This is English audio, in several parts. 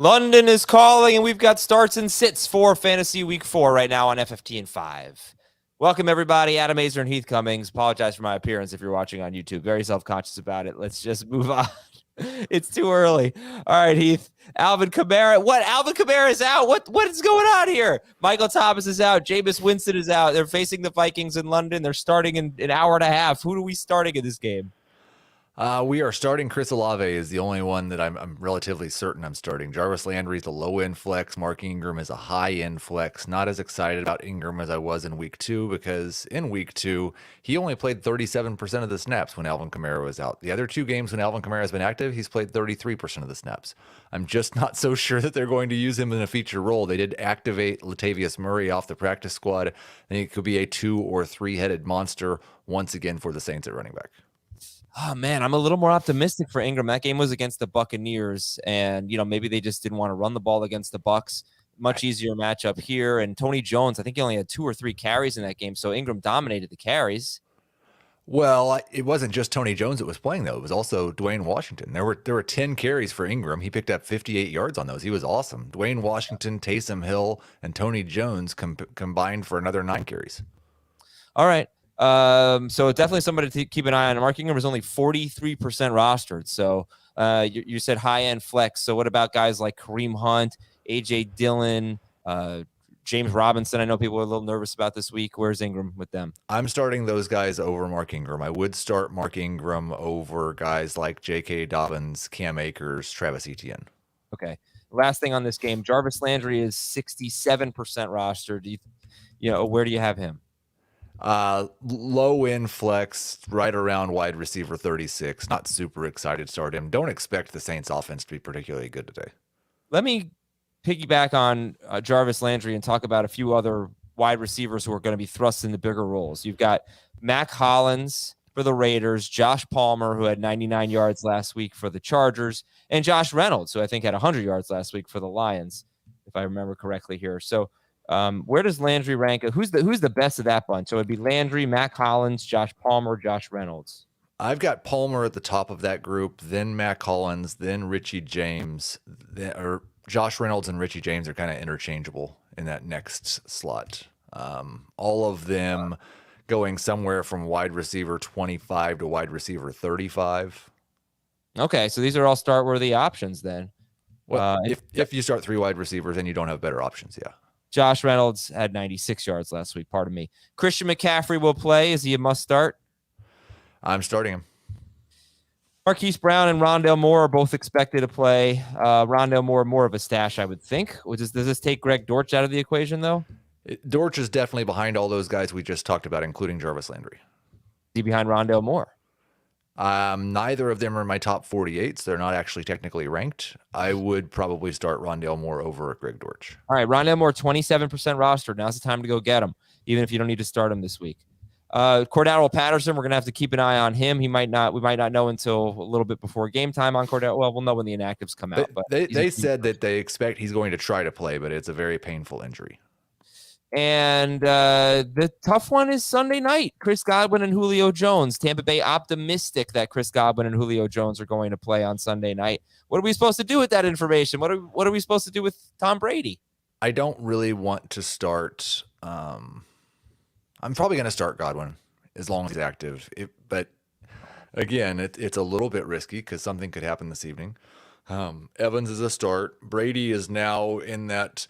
London is calling, and we've got starts and sits for Fantasy Week 4 right now on FFT and 5. Welcome, everybody. Adam Azer and Heath Cummings. Apologize for my appearance if you're watching on YouTube. Very self-conscious about it. Let's just move on. It's too early. All right, Heath. Alvin Kamara. What? Alvin Kamara is out. What is going on here? Michael Thomas is out. Jameis Winston is out. They're facing the Vikings in London. They're starting in an hour and a half. Who are we starting in this game? We are starting Chris Olave is the only one that I'm relatively certain I'm starting. Jarvis Landry is a low-end flex. Mark Ingram is a high-end flex. Not as excited about Ingram as I was in week 2 because in week 2, he only played 37% of the snaps when Alvin Kamara was out. The other 2 games when Alvin Kamara has been active, he's played 33% of the snaps. I'm just not so sure that they're going to use him in a feature role. They did activate Latavius Murray off the practice squad. I think it could be a 2 or 3-headed monster once again for the Saints at running back. Oh, man, I'm a little more optimistic for Ingram. That game was against the Buccaneers, and, maybe they just didn't want to run the ball against the Bucs. Much easier matchup here. And Tony Jones, I think he only had 2 or 3 carries in that game, so Ingram dominated the carries. Well, it wasn't just Tony Jones that was playing, though. It was also Dwayne Washington. There were 10 carries for Ingram. He picked up 58 yards on those. He was awesome. Dwayne Washington, Taysom Hill, and Tony Jones combined for another 9 carries. All right. So definitely somebody to keep an eye on. Mark Ingram was only 43% rostered. So you said high-end flex. So what about guys like Kareem Hunt, A.J. Dillon, James Robinson? I know people are a little nervous about this week. Where's Ingram with them? I'm starting those guys over Mark Ingram. I would start Mark Ingram over guys like J.K. Dobbins, Cam Akers, Travis Etienne. Okay. Last thing on this game, Jarvis Landry is 67% rostered. Where do you have him? Low end flex, right around wide receiver 36. Not super excited to start him. Don't expect the Saints offense to be particularly good today. Let me piggyback on Jarvis Landry and talk about a few other wide receivers who are going to be thrust into bigger roles. You've got Mack Hollins for the Raiders, Josh Palmer, who had 99 yards last week for the Chargers, and Josh Reynolds, who I think had 100 yards last week for the Lions, if I remember correctly here. So where does Landry rank? Who's the best of that bunch? So it'd be Landry, Mack Hollins, Josh Palmer, Josh Reynolds. I've got Palmer at the top of that group, then Mack Hollins, then Richie James, or Josh Reynolds and Richie James are kind of interchangeable in that next slot. All of them going somewhere from wide receiver 25 to wide receiver 35. Okay, so these are all start-worthy options then. Well, if you start 3 wide receivers and you don't have better options, yeah. Josh Reynolds had 96 yards last week. Pardon me. Christian McCaffrey will play. Is he a must start? I'm starting him. Marquise Brown and Rondale Moore are both expected to play. Rondale Moore, more of a stash, I would think. Does this take Greg Dortch out of the equation, though? Dortch is definitely behind all those guys we just talked about, including Jarvis Landry. Is he behind Rondale Moore? Neither of them are in my top 48, so they're not actually technically ranked. I would probably start Rondale Moore over Greg Dortch. All right, Rondale Moore, 27% rostered. Now's the time to go get him, even if you don't need to start him this week. Cordarrell Patterson, we're going to have to keep an eye on him. We might not know until a little bit before game time on Cordarrell. Well, we'll know when the inactives come out. But they said that they expect he's going to try to play, but it's a very painful injury. And the tough one is Sunday night. Chris Godwin and Julio Jones. Tampa Bay optimistic that Chris Godwin and Julio Jones are going to play on Sunday night. What are we supposed to do with that information? What are we supposed to do with Tom Brady? I don't really want to start. I'm probably going to start Godwin as long as he's active. But again, it's a little bit risky because something could happen this evening. Evans is a start. Brady is now in that.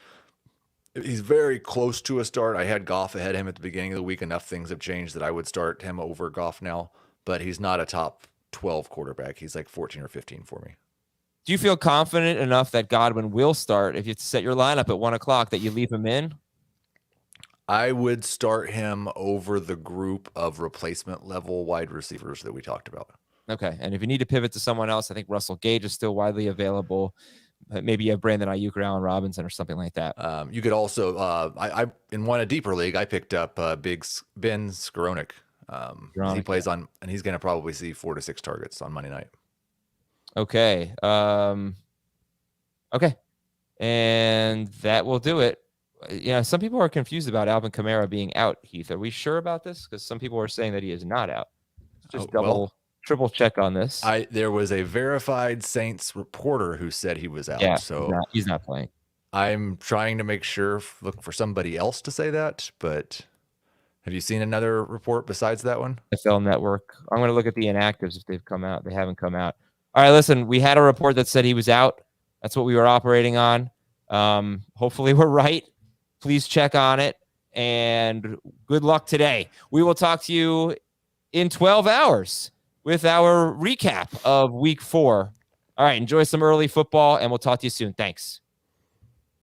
He's very close to a start. I had Goff ahead of him at the beginning of the week. Enough things have changed that I would start him over Goff now, but he's not a top 12 quarterback. He's like 14 or 15 for me. Do you feel confident enough that Godwin will start if you set your lineup at 1:00 that you leave him in? I would start him over the group of replacement level wide receivers that we talked about. Okay. And if you need to pivot to someone else, I think Russell Gage is still widely available. Maybe you have Brandon Ayuk or Allen Robinson or something like that. You could also, I in a deeper league, I picked up Big Ben Skowronek. He plays on, and he's going to probably see 4 to 6 targets on Monday night. Okay. Okay. And that will do it. Some people are confused about Alvin Kamara being out, Heath. Are we sure about this? Because some people are saying that he is not out. Just double triple check on this. There was a verified Saints reporter who said he was out. Yeah, so he's not playing. I'm trying to make sure, look for somebody else to say that, but have you seen another report besides that one? NFL Network. I'm going to look at the inactives if they've come out. They haven't come out. All right, listen, we had a report that said he was out. That's what we were operating on. Hopefully we're right. Please check on it, and good luck today. We will talk to you in 12 hours with our recap of week 4. All right, enjoy some early football, and we'll talk to you soon. Thanks.